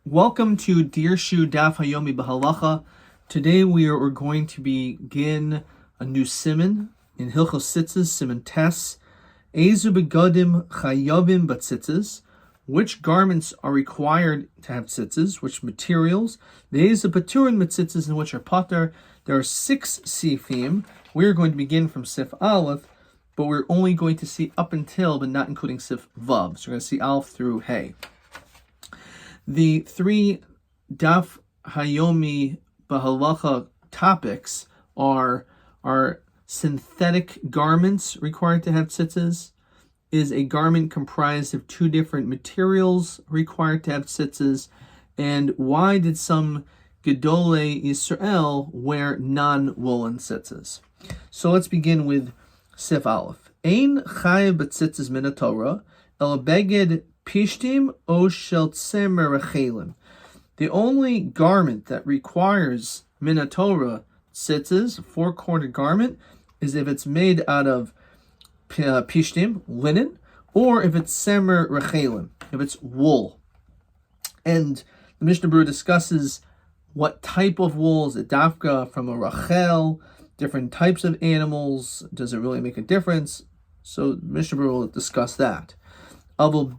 Welcome to Dirshu Daf HaYomi B'Halacha. Today we are going to begin a new Siman in Hilchos Tzitzis, Siman Tes. Ezu begadim chayavim b'tzitzis. Which garments are required to have tzitzis? Which materials? Ve'ezu paturin b'tzitzis, in which are pater. There are 6 sifim. We are going to begin from Sif Aleph, but we're only going to see up until, but not including Sif Vav. So we're going to see Aleph through Hey. The 3 Daf HaYomi B'Halacha topics are synthetic garments required to have tzitzis, is a garment comprised of 2 different materials required to have tzitzis, and why did some Gedolei Yisroel wear non-woolen tzitzis? So let's begin with Sif Aleph. Ein chayav b'tzitzis min haTorah, el beged pishtim o shel tzemer rechelim. The only garment that requires min haTorah tzitzis, 4-cornered garment, is if it's made out of pishtim, linen, or if it's tzemer rechelim, if it's wool. And the Mishnah Berurah discusses what type of wool. Is it dafka from a rachel, different types of animals? Does it really make a difference? So Mishnah Berurah will discuss that.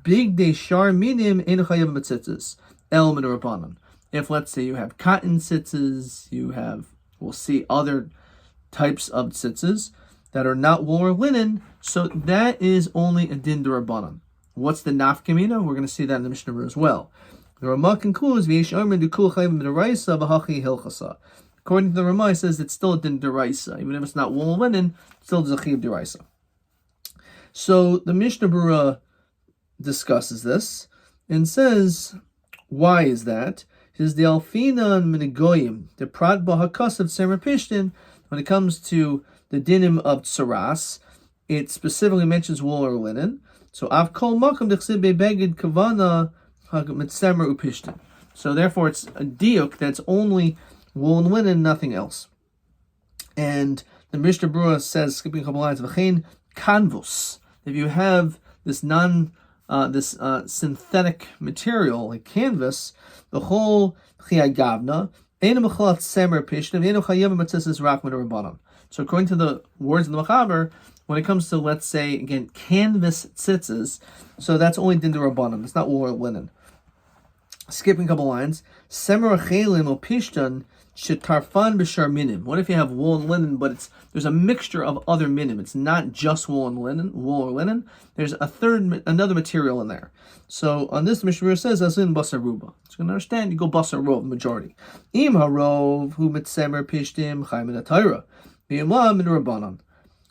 Big day shar minim ein chayav b'tzitzis el min rabbanan. If, let's say, you have cotton tzitzis, we'll see other types of tzitzis that are not wool or linen, so that is only a din d'Rabbanan. What's the nafkamina? We're going to see that in the Mishnah Berurah as well. The Ramah concludes, according to the Ramah, it says it's still a din d'oraisa. Even if it's not wool or linen, it's still a chiv d'oraisa. So the Mishnah Berurah discusses this and says, why is that? It says the alfina and minigoyim, the prat b'hakas of tzemer pishtin. When it comes to the dinim of tsaras, it specifically mentions wool or linen. So av kol makom dechsib beged kavana mitzemer upishtin. So therefore, it's a diuk that's only wool and linen, nothing else. And the Mishnah Berurah says, skipping a couple lines, v'chein kanvus. If you have this synthetic material like canvas, the whole chiyagavna, so according to the words in the Mechaber, when it comes to, let's say, again, canvas tzitzis, so that's only din d'Rabbanan, it's not wool or linen. Skipping a couple lines, semer chelim o pishtan shetarfan b'shar minim. What if you have wool and linen, but there's a mixture of other minim? It's not just wool or linen. There's another material in there. So on this, the Mishnah Berurah says, "Asin basar ruba." So you can understand, you go basar rov, majority. Im harov hu mitzemer pishtim chayim min haTorah, v'imla min rabbanan.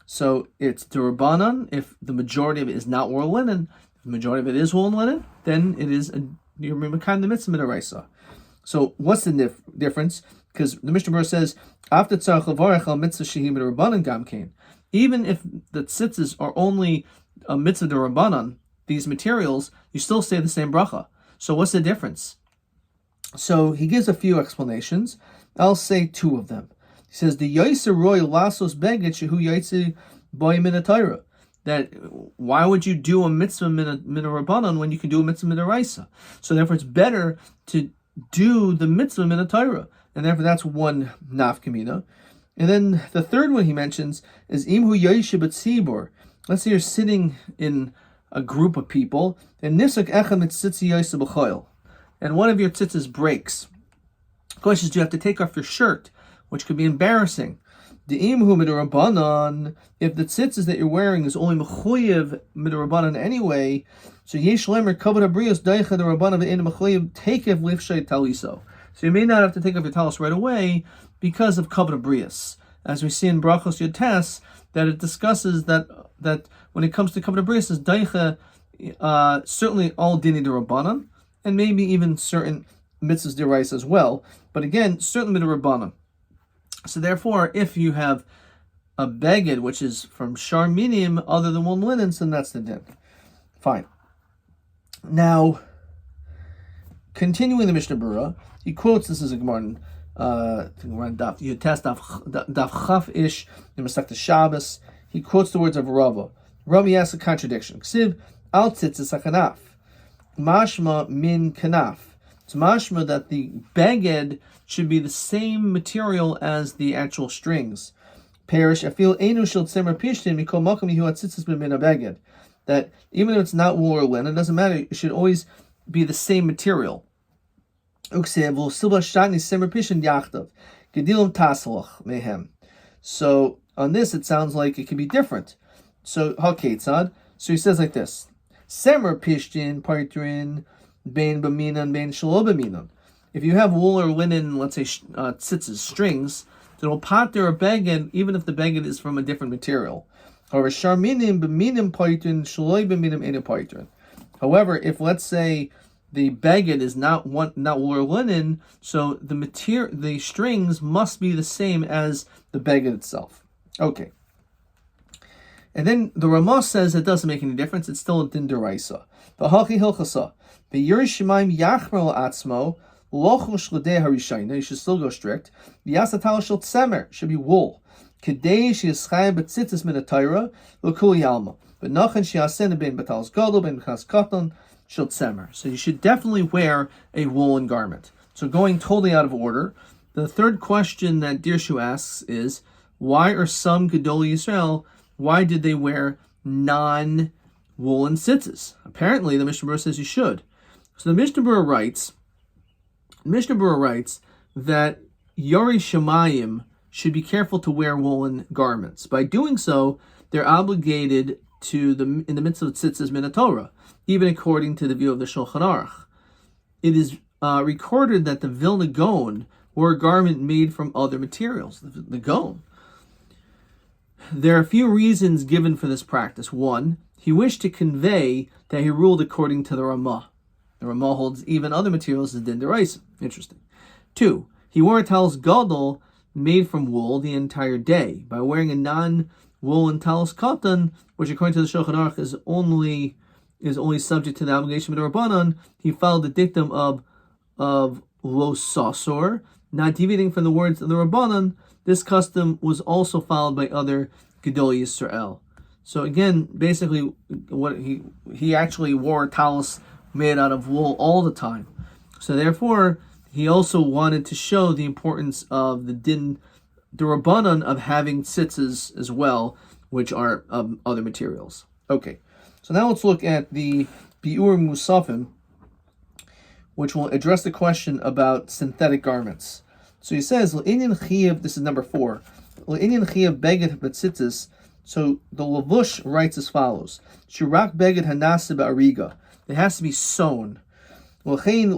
So it's the rabbanan if the majority of it is not wool or linen. If the majority of it is wool and linen, then it is you're kind of mitzvah midaraisa. So what's the difference? Because the Mishnah Berurah says, "After tzarich levarech al mitzvah shehi midrabanan gam kain." Even if the tzitzis are only a mitzvah d'Rabbanan, these materials, you still say the same bracha. So what's the difference? So he gives a few explanations. I'll say 2 of them. He says, "The yaiser roy lasos beged shehu yaitze boy min haTorah." That why would you do a mitzvah min rabbanan when you can do a mitzvah min daraisa? So therefore, it's better to do the mitzvah min haTorah, and therefore that's one nafkamina. And then the third one he mentions is imhu yaishe b'tzibur. Let's say you're sitting in a group of people, and nisak echad mitzitzi yaiseh b'choil, and one of your tzitzis breaks. The question is, do you have to take off your shirt, which could be embarrassing? The imhu midrabanan, if the tzitzis that you're wearing is only mechuyev midrabanan anyway, so yesh lemer kavod habrios daicha midrabanan ve'in mechuyev takev lifshay taliso. So you may not have to take off your talis right away because of kavod habrios. As we see in Brachos Yotes, that it discusses that when it comes to kavod habrios, is daicha certainly all dini d'Rabbanan, and maybe even certain mitzvahs d'oraisa as well. But again, certainly midrabanan. So therefore, if you have a beged, which is from shar minim, other than wool and linen, then that's the din. Fine. Now, continuing the Mishnah Berurah, he quotes, this is a Gemara in Daf Chaf Ish, in Masechta Shabbos. He quotes the words of Rava. Rabbi asks a contradiction. Ksiv al tzitzis hakanaf. Mashma min kanaf. It's mashma that the beged should be the same material as the actual strings. Perish, I feel enu shel tzemer pishtin mikol makom yehu hatzitzis min beged. That even if it's not wool or linen, it doesn't matter. It should always be the same material. So on this, it sounds like it could be different. So haketzad. So he says like this: Semer pishtin partrin bein b'minan bein shelo b'minan. If you have wool or linen, let's say tzitzis, strings, then it'll pater a beged even if the beged is from a different material. However, sharminim b'minim partrin shelo b'minim ene partrin. However, if let's say the beged is not wool or linen, so the strings must be the same as the beged itself. Okay. And then the Ramah says it doesn't make any difference. It's still a din deraisa. V'hachi hilchasa. V'yirishmaim yachmer la'atzmo lochu shledei harishayna. You should still go strict. V'yasatal shel tzemer should be wool. Kedei sheyischayim b'tzitzis min ha'Torah l'kul yalma. V'nachan sheyasen ben b'talos gadol ben b'chas katan shel tzemer. So you should definitely wear a woolen garment. So going totally out of order, the third question that Dirshu asks is, why are some Gedolei Yisroel, why did they wear non-woolen tzitzis? Apparently, the Mishnah Berurah says you should. So the Mishnah Berurah writes that Yorei Shemayim should be careful to wear woolen garments. By doing so, they're obligated to in the midst of tzitzis min Torah, even according to the view of the Shulchan Aruch. It is recorded that the Vilna Gaon wore a garment made from other materials. The Gaon. There are a few reasons given for this practice. One, he wished to convey that he ruled according to the Ramah. The Ramah holds even other materials as din deraisa. Interesting. Two, he wore a talos gadol made from wool the entire day. By wearing a non-woolen talos katan, which according to the Shulchan Aruch is only subject to the obligation of the Rabbanan, he followed the dictum of lo sasor, not deviating from the words of the Rabbanan. This custom was also followed by other Gedolei Yisroel. So again, basically, what he actually wore talis made out of wool all the time. So therefore, he also wanted to show the importance of the Rabbanan of having tzitzis as well, which are of other materials. Okay, so now let's look at the Biur Musafim, which will address the question about synthetic garments. So he says, this is number 4. So the Lavush writes as follows: Shirak beged hanasib ariga. It has to be sewn. If you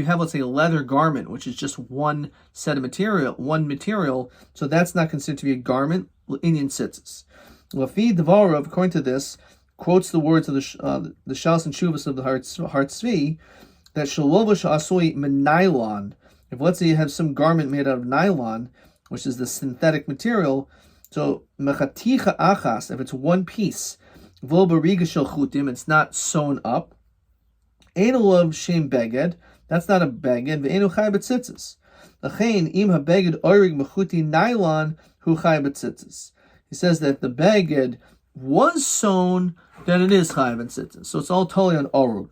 have, let's say, a leather garment, which is just one set of material, so that's not considered to be a garment. Indian tzitzis. According to this, quotes the words of the Shas and Shuvas of the Har Tzvi, that shalovash asoi nylon. If let's say you have some garment made out of nylon, which is the synthetic material, so mechaticha achas, if it's one piece, v'lo bariga shel chutim, it's not sewn up. Eino lov shem beged, that's not a beged. Ve'eino chay b'tzitzis. Lachein im habeged orig mechuti nylon hu chay b'tzitzis. He says that the beged was sewn, then it is chay b'tzitzis. So it's all totally on orug.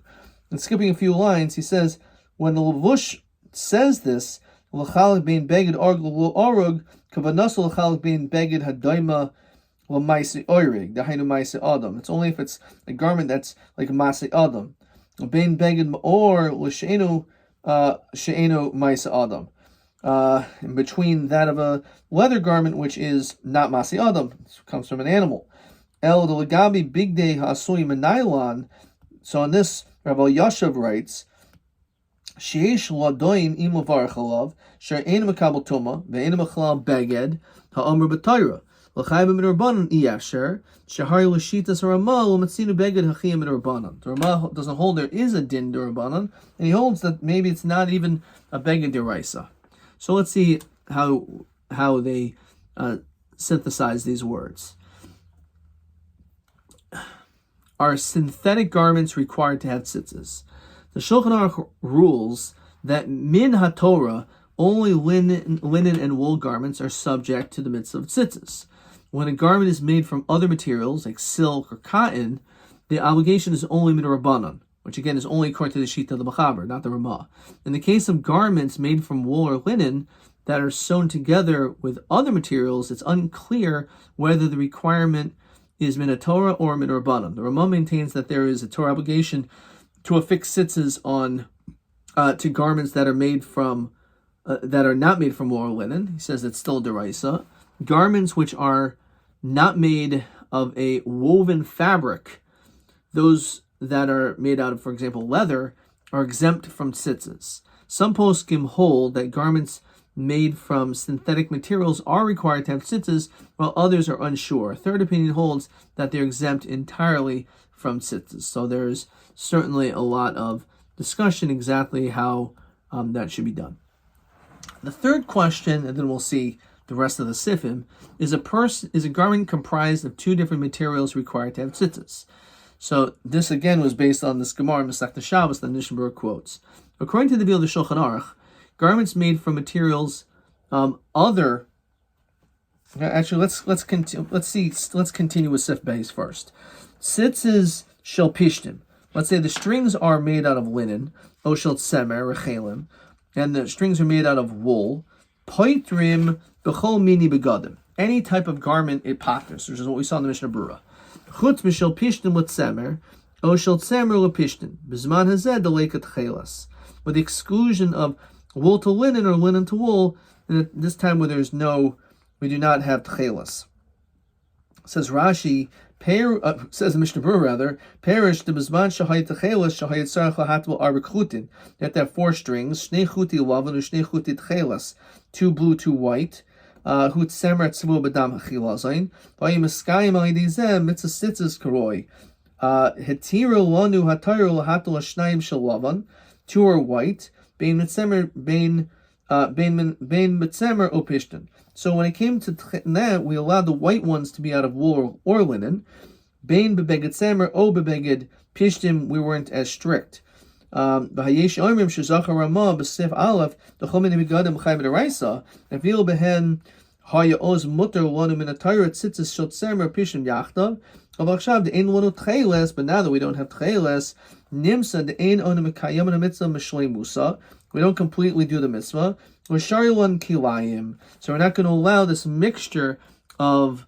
And skipping a few lines, he says, when the Lavush says this, l'chalik bein beged orug, kavanas l'chalik bein beged hadayma l'maisi oirig, dahainu maisi adam. It's only if it's a garment that's like maisi adam. Bein beged or l'she'enu maisi adam. In between that of a leather garment, which is not maisi adam, it comes from an animal. El the legabi bigdei ha'asui nylon. So on this, Rabbi Yashav writes, Sheish ladoin im levarach alav, sher ein makabel tuma, ve'ein machlal beged, ha'amr b'tayra, l'chayim min rabbanan iyasher, shehari l'shitas Ramah l'matzinu beged hachiyim min rabbanan. The Ramah doesn't hold there is a din d'Rabbanan, and he holds that maybe it's not even a beged d'Oraisa. So let's see how they synthesize these words. Are synthetic garments required to have tzitzis? The Shulchan Aruch rules that min haTorah, only linen and wool garments are subject to the mitzvah of tzitzis. When a garment is made from other materials like silk or cotton, the obligation is only midrabanan, which again is only according to the Shita of the Mechaber, not the Ramah. In the case of garments made from wool or linen that are sewn together with other materials, it's unclear whether the requirement is min Torah or min Rabbanan. The Ramah maintains that there is a Torah obligation to affix tzitzis on to garments that are made from that are not made from wool or linen. He says it's still deraisa. Garments which are not made of a woven fabric, those that are made out of, for example, leather, are exempt from tzitzis. Some poskim hold that garments made from synthetic materials are required to have tzitzis, while others are unsure. A third opinion holds that they're exempt entirely from tzitzis. So there's certainly a lot of discussion exactly how that should be done. The third question, and then we'll see the rest of the sifim, is a garment comprised of two different materials required to have tzitzis. So this again was based on this Gemara Masechta Shabbos that Nishenberg quotes. According to the view of the Shulchan Aruch, garments made from materials other. Actually, let's continue with Sif Beis first. Tzitzis shel pishtim. Let's say the strings are made out of linen, o shel tzemer rechelim, and the strings are made out of wool. Poitrim b'chol mini begadim. Any type of garment it paters, which is what we saw in the Mishnah Berurah. Chutz mishel pishtim l'tzemer, o shel tzemer l'pishtim. B'zman hazeh deleikat chelas. With the exclusion of wool to linen or linen to wool, and at this time where we do not have tchelas. Says Rashi, says the Mishnah Berurah rather, perish the b'zman shahayit tchelas shahayit tzarech lahatvel arba chutin. You have to have 4 strings, shnei chuti lavan or shnei chuti tchelas, 2 blue, 2 white. Hut semer tzvu b'dam hachilazayin. Vayim eskayim alidizem mitzvah sitzes karoi. Hetiru lanu hatayu lahatul hashnayim shel lavan. 2 are white. Bein mitzemer o pishtin. So when it came to that, we allowed the white ones to be out of wool or linen. Bein bebeged semer o bebeged pishtim, we weren't as strict. B'hayesh oimrim shezachar ramah b'sif aleph d'chomin imigadim chayim d'raisa avil behen haya oz mutter lanu min atayra tzitzis shel tzemer pishtim yachdav. Avachshav de'ein lanu tcheles, but now that we don't have tcheles, nimsa de'ein onu mekayim mitzvah mishlei musa. We don't completely do the mitzvah. We're sharilan kilayim, so we're not going to allow this mixture of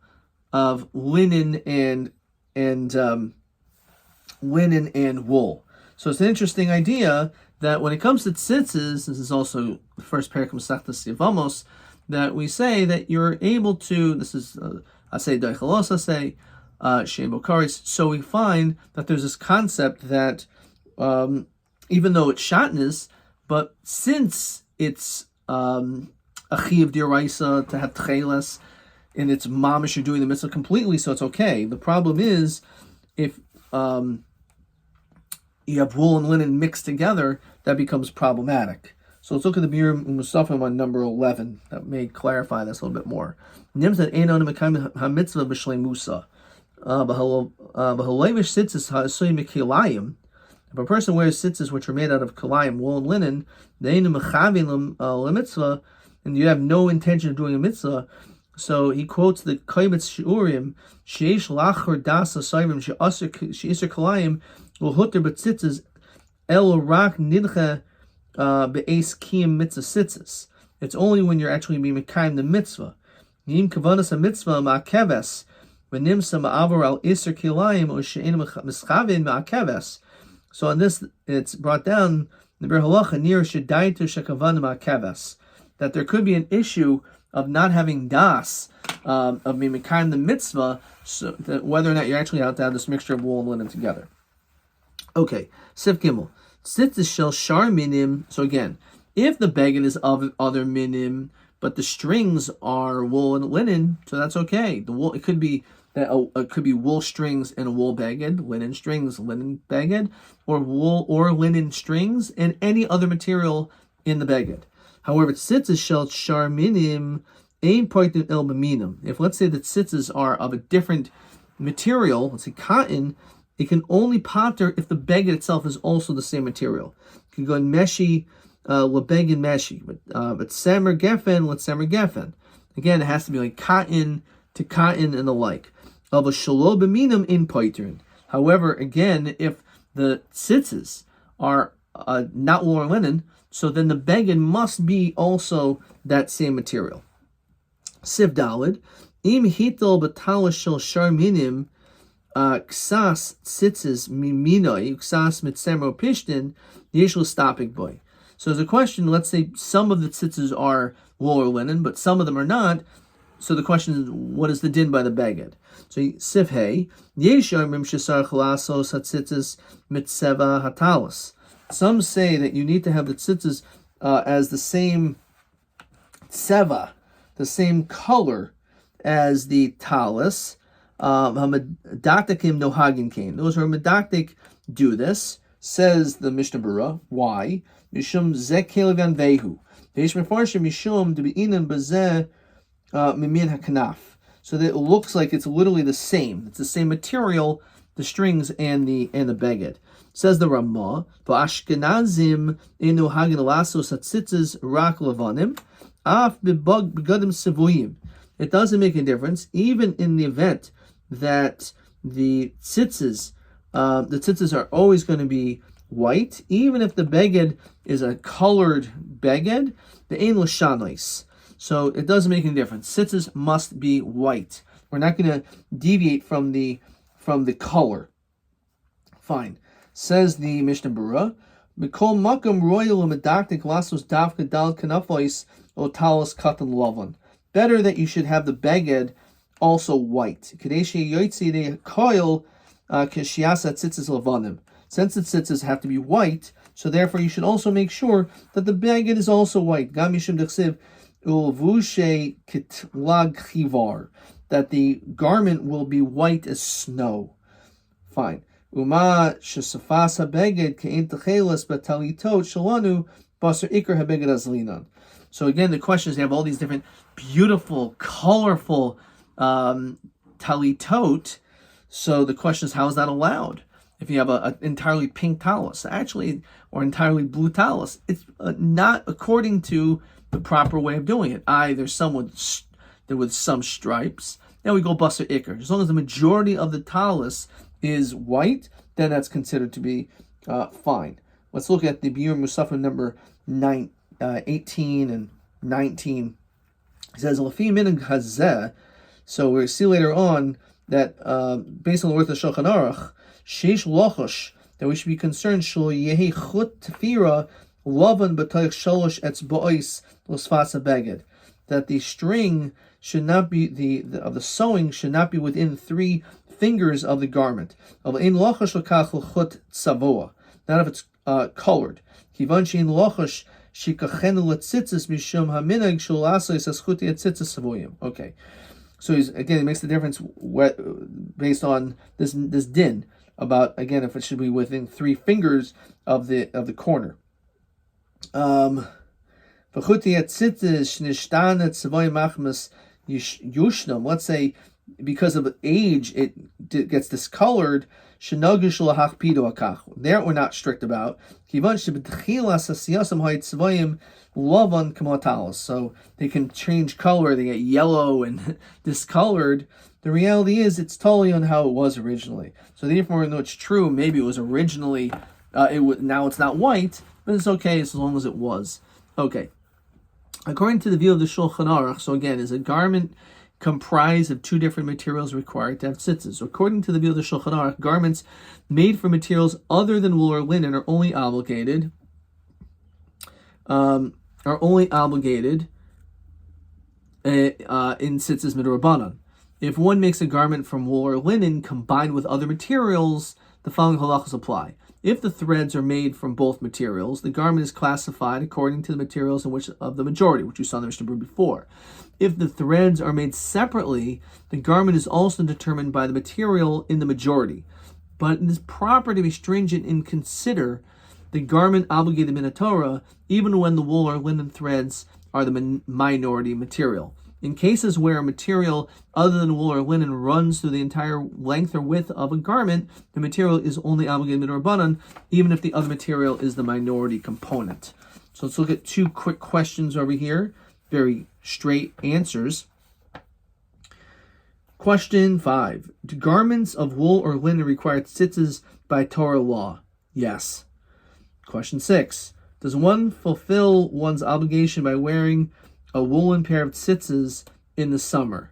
linen and wool. So it's an interesting idea that when it comes to tzitzis, this is also the first parak of Masechtas Yevamos, that we say that you're able to. This is asay daichalos asay shein bokaris. So we find that there's this concept that even though it's shatnez, but since it's a chiv d'oraisa to have tchelas, and it's mamish, you're doing the mitzvah completely, so it's okay. The problem is if you have wool and linen mixed together, that becomes problematic. So let's look at the Bir Musafim on number 11. That may clarify this a little bit more. Nimzat einon mekayim hamitzvah b'shlei musa. B'halevish tzitzis ha'asui mekilayim. If a person wears tzitzis which are made out of kilayim, wool and linen, de'einu mechavin l'mitzvah, and you have no intention of doing a mitzvah. So he quotes the Kaibetz Shiurim, Sheish lachor das asayim she'isr kilayim l'huter b'tzitzis el rak nidche be'es kiyim mitzvah tzitzis. It's only when you're actually being mekayim the mitzvah. Yim kavanas a mitzvah ma'akeves v'nimsa ma'avar al isr kilayim or she'ein mischavin ma'akeves. So on this, it's brought down the Bir Halacha near Shedaitu Shekavan Ma'akeves, that there could be an issue of not having das, of mimikayim the mitzvah, so that whether or not you're actually out to have this mixture of wool and linen together. Okay, Sif Gimel. Tzitzis shel shar minim. So again, if the beged is of other minim, but the strings are wool and linen, so that's okay. The wool, it could be wool strings and a wool beged, linen strings, linen beged, or wool or linen strings and any other material in the beged. However, tzitzis shel shar minim ein poitin el b'minim. If let's say the tzitzis are of a different material, let's say cotton, it can only pater if the beged itself is also the same material. It can go in meshi, lebeged meshi, but semer gefen, let's semer gefen. Again, it has to be like cotton to cotton and the like. Of a shalo b'minam in poitrin. However, again, if the tzitzis are not wool or linen, so then the beged must be also that same material. Siv Dalid, im hitel b'talis shel shar minim ksas tzitzis miminoi ksas mitzemro pishtin yeshlu stopik boy. So there's a question. Let's say some of the tzitzis are wool or linen, but some of them are not. So the question is, what is the din by the beged? So Siv Hey, yeshar mim shesar chalasos hatzitzis mitzeva hatalis. Some say that you need to have the tzitzis as the same tseva, the same color as the talis. Hamadaktikim nohagin kain. Those who are medaktik do this. Says the Mishnah Berurah. Why? Mishum zekel gan vehu. Veish mefarshim mishum debi'inan bazeh mimin hakanaf. So that it looks like it's literally the same. It's the same material, the strings and the beged. Says the Ramah, "V'ashkenazim inu hagin lasos hatzitzis rak levanim, af begadim sevuyim." It doesn't make a difference, even in the event that the tzitzis are always going to be white, even if the beged is a colored beged, the ein l'shanais. So it doesn't make any difference. Tzitzis must be white. We're not going to deviate from the color. Fine. Says the Mishnah Berurah, "Mikol makam royal medaktik lasos davka dal kanafos otalos katan lavan." Better that you should have the beged also white. Kadeshi yoitzi de koil kishiasa tzitzis lavanim. Since the tzitzis have to be white, so therefore you should also make sure that the beged is also white. Gam yishum dechsiv ulvushe kitlag chivar, that the garment will be white as snow. Fine. Uma shesafasa beged kein techelas batalitot shalanu baser ikar habeged azlinan. So again, the question is, you have all these different beautiful, colorful talitot. So the question is, how is that allowed? If you have an entirely pink talus, actually, or entirely blue talus, it's not according to the proper way of doing it. There's some with some stripes. Then we go baser ikar. As long as the majority of the talus is white, then that's considered to be fine. Let's look at the Biur Musafir number 18 and 19. It says, "Lafi minhag hazeh." So we'll see later on that based on the word of Shulchan Aruch, sheish lochosh, that we should be concerned shlo yehi chut tefira lavan b'toich shalosh etzba'os l'sfas beged, that the string should not be of the sewing should not be within 3 fingers of the garment. Of ein lochosh l'kach l'chut tzavoa, not if it's colored. Kivan shein lochosh shikachenu l'tzitzis mishum haminag shul asos aschuti atzitzis savoyim. Okay, so he makes the difference based on this din about, again, if it should be within 3 fingers of the corner. V'chuti atzitzis nishtana tzavoyim achmas yushnam. Let's say because of age it gets discolored. Shenogish lahachpido akach. There we're not strict about. Kivan shebetchilas asiyasam ha'etzvayim lavan kamatalos. So they can change color. They get yellow and discolored. The reality is it's totally on how it was originally. So therefore, though it's true, maybe it was originally now it's not white, but it's okay as long as it was. Okay. According to the view of the Shulchan Aruch, so again, is a garment comprised of 2 different materials required to have tzitzis. So according to the view of the Shulchan Aruch, garments made from materials other than wool or linen are only obligated in tzitzis midrabanan. If one makes a garment from wool or linen combined with other materials, the following halachas apply. If the threads are made from both materials, the garment is classified according to the materials in which of the majority, which you saw in the Mishnah Berurah before. If the threads are made separately, the garment is also determined by the material in the majority. But it is proper to be stringent and consider the garment obligated in the Torah, even when the wool or linen threads are the minority material. In cases where a material other than wool or linen runs through the entire length or width of a garment, the material is only obligated midrabanan, even if the other material is the minority component. So let's look at 2 quick questions over here. Very straight answers. Question 5. Do garments of wool or linen require tzitzis by Torah law? Yes. Question 6. Does one fulfill one's obligation by wearing a woolen pair of tzitzis in the summer?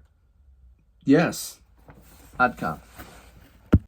Yes. Adkan.